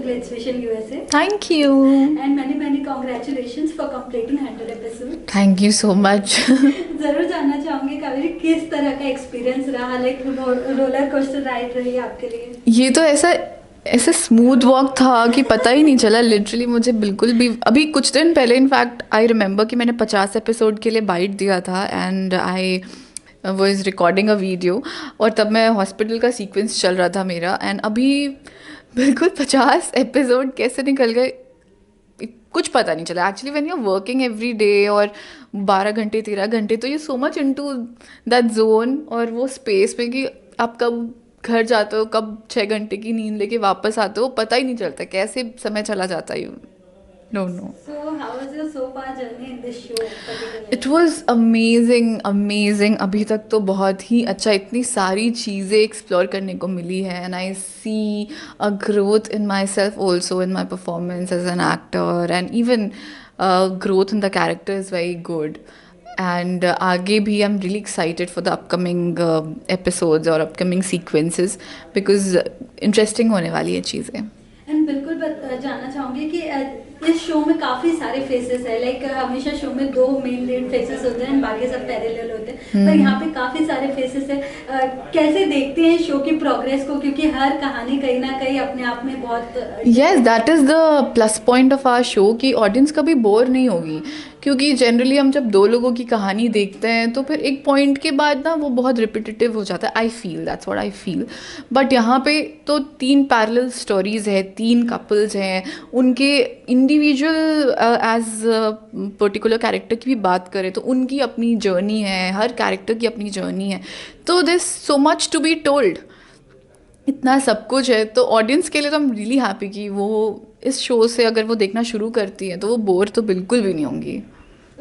congratulations USA. Thank you. And many congratulations for completing 100 episodes. Thank you so much. जरूर जानना चाहूंगी कावेरी किस तरह का एक्सपीरियंस रहा, लाइक रोलर कोस्टर राइड रही आपके लिए? ये तो ऐसा स्मूथ वॉक था कि पता ही नहीं चला लिटरली मुझे बिल्कुल भी। अभी कुछ दिन पहले इनफैक्ट आई रिमेंबर कि मैंने 50 एपिसोड के लिए बाइट दिया था and I was recording a video, और तब मैं हॉस्पिटल का सीक्वेंस चल रहा था मेरा, एंड अभी बिल्कुल 50 एपिसोड कैसे निकल गए कुछ पता नहीं चला। Actually when you are working every day और 12 घंटे 13 घंटे, तो ये so much into that zone और वो स्पेस में कि आप कब घर जाते हो, कब 6 घंटे की नींद लेके वापस आते हो, पता ही नहीं चलता कैसे समय चला जाता है। No. So how was your so far journey in this show particularly? It was amazing. अभी तक तो बहुत ही अच्छा, इतनी सारी चीज़ें एक्सप्लोर करने को मिली है, and I see a growth in myself also in my performance as an actor, and even growth in the character is very good. And आगे भी I'm really excited for the upcoming episodes और upcoming sequences because interesting होने वाली है चीज़ें। And बिल्कुल जानना चाहूँगी कि इस शो में काफ़ी सारे फेसेस है, लाइक हमेशा शो में 2 मेन लीड फेसेस होते हैं बाकी सब पैरेलल होते हैं, पर यहाँ पे काफ़ी सारे फेसेस है। कैसे देखते हैं शो की प्रोग्रेस को, क्योंकि हर कहानी कहीं ना कहीं अपने आप में बहुत yes, that is the plus point of our show कि ऑडियंस कभी बोर नहीं होगी, क्योंकि जनरली हम जब 2 लोगों की कहानी देखते हैं तो फिर एक पॉइंट के बाद ना वो बहुत रिपीटेटिव हो जाता है। I feel that's what I feel. But यहाँ पे तो 3 पैरेलल स्टोरीज है, 3 कपल्स हैं, उनके इंडिविजुअल एज पर्टिकुलर कैरेक्टर की भी बात करें तो उनकी अपनी जर्नी है, हर कैरेक्टर की अपनी जर्नी है, तो this so much to be told, इतना सब कुछ है। तो ऑडियंस के लिए तो आई एम रियली हैप्पी कि वो इस शो से अगर वो देखना शुरू करती है तो वो बोर तो बिल्कुल भी नहीं होंगी।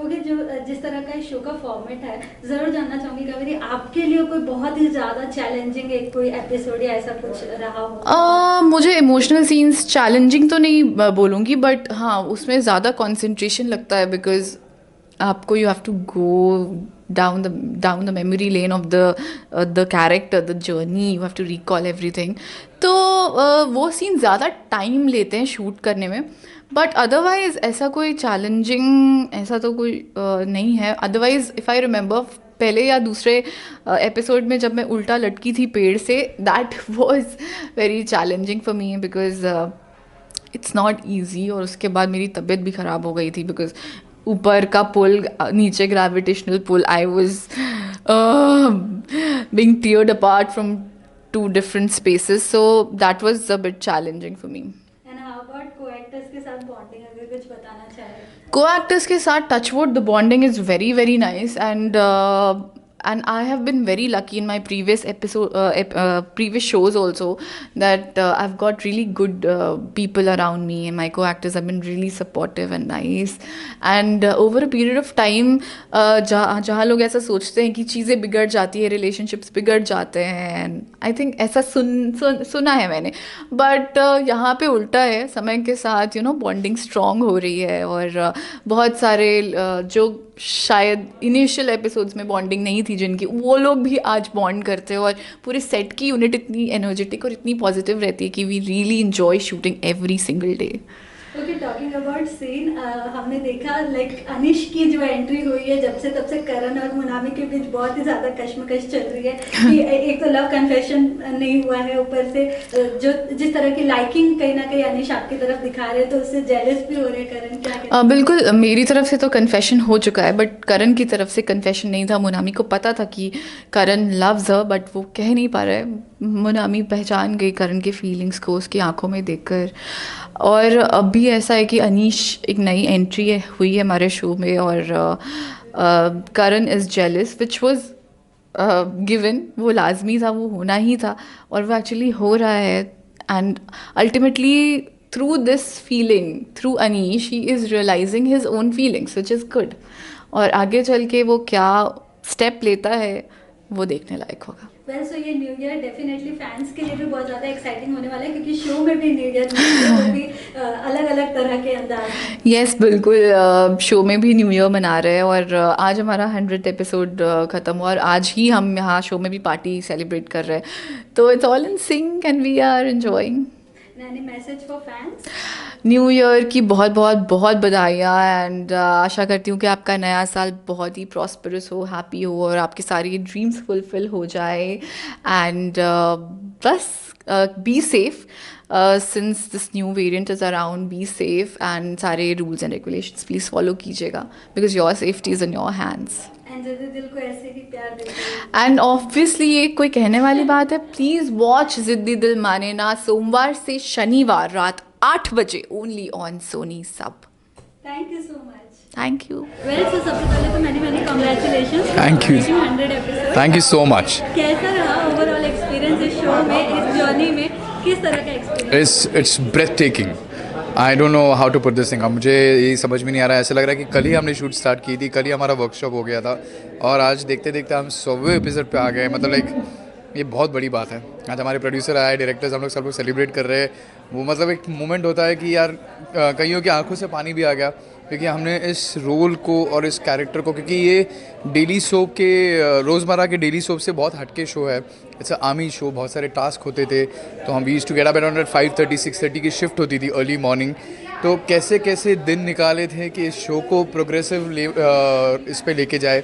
ओके, जो जिस तरह का इस शो का फॉर्मेट है, ज़रूर जानना चाहूँगी कावेरी आपके लिए कोई बहुत ही ज़्यादा चैलेंजिंग एक कोई एपिसोड या ऐसा कुछ रहा हो? मुझे इमोशनल सीन्स चैलेंजिंग तो नहीं बोलूँगी, बट हाँ उसमें ज़्यादा कंसंट्रेशन लगता है बिकॉज आपको you have to go down the memory lane of the character, the journey, you have to recall everything. तो वो सीन ज़्यादा टाइम लेते हैं शूट करने में, बट अदरवाइज ऐसा कोई चैलेंजिंग ऐसा तो कोई नहीं है। अदरवाइज इफ़ आई रिमेंबर पहले या दूसरे एपिसोड में जब मैं उल्टा लटकी थी पेड़ से, that was very challenging for me because it's not easy, और उसके बाद मेरी तबीयत भी ख़राब हो गई थी बिकॉज ऊपर का पुल नीचे gravitational pull, I was being teared apart from 2 different spaces, so that was a bit challenging for me. And how about co-actors के साथ bonding, अगर कुछ बताना चाहे? Co-actors के साथ touchwood the bonding is very nice, and I have been very lucky in my previous previous shows also that I've got really good people around me, and my co-actors have been really supportive and nice, and over a period of time जहाँ लोग ऐसा सोचते हैं कि चीज़ें बिगड़ जाती है, relationships बिगड़ जाते हैं, and I think ऐसा सुना है मैंने, बट यहाँ पे उल्टा है, समय के साथ बॉन्डिंग स्ट्रॉन्ग हो रही है, और बहुत सारे जो शायद इनिशियल एपिसोड्स में बॉन्डिंग नहीं थी जिनकी, वो लोग भी आज बॉन्ड करते हैं, और पूरे सेट की यूनिट इतनी एनर्जेटिक और इतनी पॉजिटिव रहती है कि we really enjoy shooting every single day. Okay, talking about scene, हमने देखा लाइक अनिश की जो एंट्री हुई है जब से तब से करण और मुनामी के बीच बहुत ही ज़्यादा कश्मकश चल रही है कि एक तो लव कन्फेशन नहीं हुआ है, ऊपर से जो जिस तरह की लाइकिंग कहीं ना कहीं अनिश आपकी तरफ दिखा रहे हैं तो उससे जेलस भी हो रहे हैं करण, क्या कहते हैं? बिल्कुल, मेरी तरफ से तो कन्फेशन हो चुका है, बट करण की तरफ से कन्फेशन नहीं था। मुनामी को पता था कि करण लव्स हर, बट वो कह नहीं पा रहा है। मुनामी पहचान गई करण के फीलिंग्स को उसकी आंखों में देखकर, और अभी ऐसा है कि अनीश एक नई एंट्री हुई है हमारे शो में, और Karan is jealous which was given, वो लाजमी था, वो होना ही था, और वो एक्चुअली हो रहा है, and ultimately through this feeling, through Anish he is realising his own feelings which is good, और आगे चल के वो क्या स्टेप लेता है वो देखने लायक होगा। वेल, सो ये न्यू ईयर डेफिनेटली फैंस के लिए भी बहुत ज़्यादा एक्साइटिंग होने वाला है, क्योंकि शो में भी न्यू ईयर वो भी अलग अलग तरह के अंदाज। यस, बिल्कुल, शो में भी न्यू ईयर मना रहे हैं, और आज हमारा 100th एपिसोड ख़त्म हुआ, और आज ही हम यहाँ शो में भी पार्टी सेलिब्रेट कर रहे हैं, तो it's all in sync and we are enjoying. Any message for fans? New year की बहुत बहुत बहुत बधाइयाँ एंड आशा करती हूँ कि आपका नया साल बहुत ही प्रॉस्परस हो, हैप्पी हो और आपके सारे ड्रीम्स फुलफिल हो जाए एंड बस be safe since this new variant is around, be safe and सारे rules and regulations please follow कीजिएगा because your safety is in your hands. And जिद्दी दिल को ऐसे ही प्यार देते हैं। एंड ऑब्वियसली ये कोई कहने वाली बात है, प्लीज़ वॉच जिद्दी दिल माने ना सोमवार से शनिवार रात 8 बजे ओनली ऑन सोनी सब। Thank you so much. Thank you. Well so सबसे पहले तो many congratulations. Thank you. 100 episode. Thank you so much. कैसा रहा ओवरऑल एक्सपीरियंस इस शो में, इस जर्नी में? किस तरह का experience? It's breathtaking. I don't know how to put this thing. मुझे ये समझ में नहीं आ रहा है। ऐसा लग रहा है कि कल ही हमने शूट स्टार्ट की थी, कल ही हमारा वर्कशॉप हो गया था और आज देखते देखते हम 100वें एपिसोड पे आ गए। मतलब लाइक ये बहुत बड़ी बात है। आज हमारे प्रोड्यूसर आए, डायरेक्टर्स, हम लोग सब लोग सेलिब्रेट कर रहे हैं। वो मतलब एक मोमेंट होता है कि यार कईयों की आंखों से पानी भी आ गया क्योंकि हमने इस रोल को और इस कैरेक्टर को, क्योंकि ये डेली सोप के रोज़मर्रा के डेली सोप से बहुत हटके शो है। इट्स आर्मी शो, बहुत सारे टास्क होते थे तो हम we used to get up around 5:30 6:30 की शिफ्ट होती थी अर्ली मॉर्निंग। तो कैसे कैसे दिन निकाले थे कि इस शो को प्रोग्रेसिव इस पे लेके जाए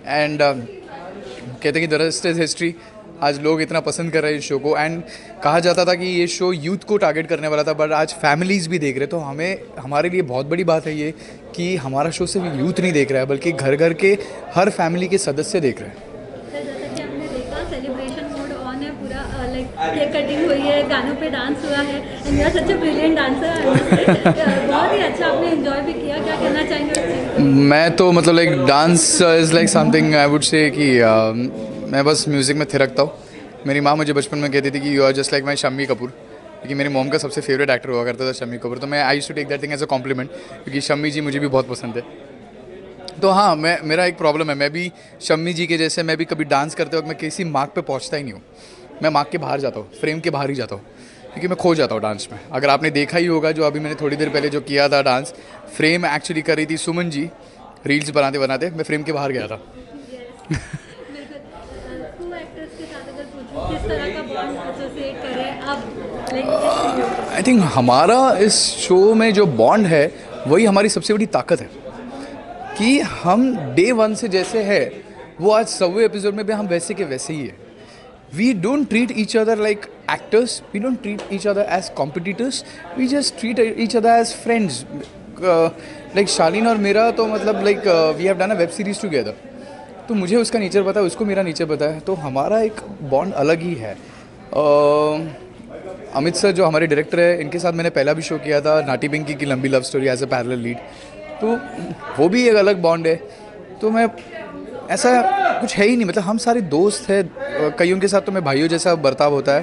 एंड कहते हैं कि द रेस्ट इज हिस्ट्री। आज लोग इतना पसंद कर रहे हैं इस शो को एंड कहा जाता था कि ये शो यूथ को टारगेट करने वाला था बट आज फैमिलीज़ भी देख रहे। तो हमारे लिए बहुत बड़ी बात है ये कि हमारा शो सिर्फ यूथ नहीं देख रहा है बल्कि घर घर के हर फैमिली के सदस्य देख रहे हैं। जैसा कि आपने देखा सेलिब्रेशन मोड ऑन है पूरा, लाइक केक कटिंग हुई है, गानों पे डांस हुआ है and you are such a brilliant dancer. बहुत ही अच्छा आपने एंजॉय भी किया। क्या कहना चाहेंगे उस चीज़ को? मैं तो मतलब like dance is like something I would say कि मैं बस म्यूज़िक में थिरकता हूँ। मेरी माँ मुझे बचपन में कहती थी कि you are just like my Shammi Kapoor, क्योंकि मेरी मॉम का सबसे फेवरेट एक्टर हुआ करता था शम्मी कपूर। तो मैं I used to take that thing as a compliment क्योंकि शम्मी जी मुझे भी बहुत पसंद है। तो हाँ, मेरा एक प्रॉब्लम है, मैं भी शम्मी जी के जैसे मैं भी कभी डांस करते वक्त मैं किसी मार्क पे पहुँचता ही नहीं हूँ। मैं मार्क के बाहर जाता हूँ, फ्रेम के बाहर ही जाता हूँ क्योंकि मैं खो जाता हूँ डांस में। अगर आपने देखा ही होगा जो अभी मैंने थोड़ी देर पहले जो किया था डांस, फ्रेम एक्चुअली कर रही थी सुमन जी, रील्स बनाते बनाते मैं फ्रेम के बाहर गया था। किस तरह का बॉन्ड एसोसिएट करें अब, लाइक आई थिंक हमारा इस शो में जो बॉन्ड है वही हमारी सबसे बड़ी ताकत है कि हम डे वन से जैसे है वो आज 100वें एपिसोड में भी हम वैसे के वैसे ही है। We don't treat each other like actors, we don't treat each other as competitors, we just treat each other as friends. Like Shaleen और मेरा तो मतलब like we have done a web series together, तो मुझे उसका नेचर पता है, उसको मेरा नेचर पता है, तो हमारा एक बॉन्ड अलग ही है। अमित सर जो हमारे डायरेक्टर है, इनके साथ मैंने पहला भी शो किया था नाटी पिंकी की लंबी love story as a parallel lead, तो वो भी एक अलग बॉन्ड है। तो मैं ऐसा कुछ है ही नहीं, मतलब हम सारे दोस्त हैं। कईयों के साथ तो मैं भाइयों जैसा बर्ताव होता है।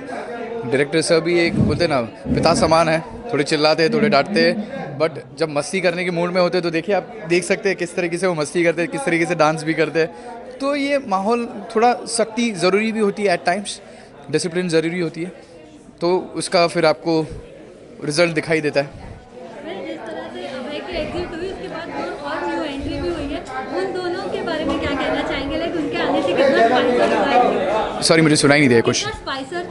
डायरेक्टर सर भी एक बोलते ना पिता समान है, थोड़े चिल्लाते हैं, थोड़े डांटते हैं, बट जब मस्ती करने के मूड में होते हैं तो देखिए आप देख सकते हैं किस तरीके से वो मस्ती करते हैं, किस तरीके से डांस भी करते हैं। तो ये माहौल थोड़ा सख्ती ज़रूरी भी होती है एट टाइम्स, डिसिप्लिन ज़रूरी होती है, तो उसका फिर आपको रिजल्ट दिखाई देता है। जिस तरह से अभय की एग्जिट हुई उसके बाद दो और न्यू एंट्री भी हुई है, उन दोनों के बारे में क्या कहना चाहेंगे? लाइक उनके आने से कितना स्पाइसर हुआ है? सॉरी मुझे सुनाई नहीं दिया कुछ। स्पाइसर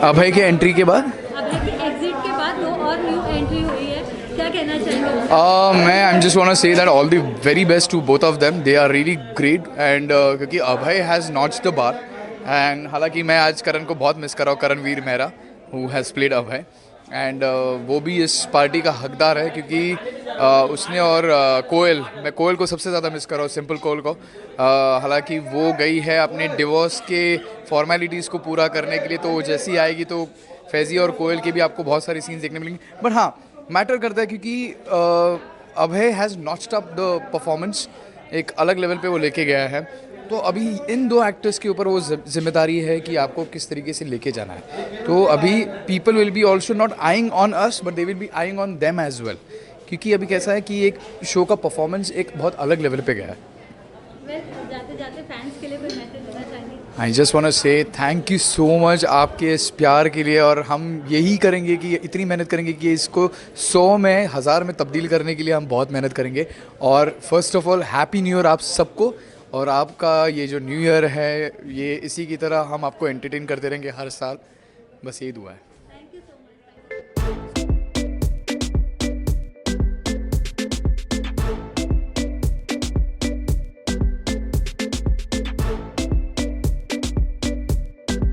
अभय के एंट्री के बाद अभय की एग्जिट के बाद दो और न्यू एंट्री हुई है, क्या कहना चाहेंगे? मैं I just want to say that all the very best to both of them, they are really great and क्योंकि Abhay has notch the bar and हालांकि मैं आज करण को बहुत मिस कर रहा हूँ, Karanvir Mehra who has played Abhay and वो भी इस पार्टी का हकदार है क्योंकि उसने और कोयल, मैं कोयल को सबसे ज़्यादा मिस कर रहा हूँ, सिंपल कोयल को। हालांकि वो गई है अपने डिवोर्स के फॉर्मेलिटीज़ को पूरा करने के लिए, तो जैसी आएगी तो फैज़ी और कोयल के भी आपको बहुत सारी सीन्स देखने मिलेंगे। बट हाँ, मैटर करता है क्योंकि Abhay has notched up the performance, एक अलग लेवल पे वो लेके गया है। तो अभी इन दो एक्टर्स के ऊपर वो जिम्मेदारी है कि आपको किस तरीके से लेके जाना है। तो अभी people will be also not eyeing on us but they will be eyeing on them as well, क्योंकि अभी कैसा है कि एक शो का परफॉर्मेंस एक बहुत अलग लेवल पे गया है। जाते जाते फैंस के लिए कोई मैसेज देना चाहेंगे? आई जस्ट वांट टू से थैंक यू सो मच आपके इस प्यार के लिए, और हम यही करेंगे कि इतनी मेहनत करेंगे कि इसको 100 में 1000 में तब्दील करने के लिए हम बहुत मेहनत करेंगे। और first of all happy new year आप सबको, और आपका ये जो न्यू ईयर है ये इसी की तरह हम आपको एंटरटेन करते रहेंगे हर साल, बस यही दुआ है।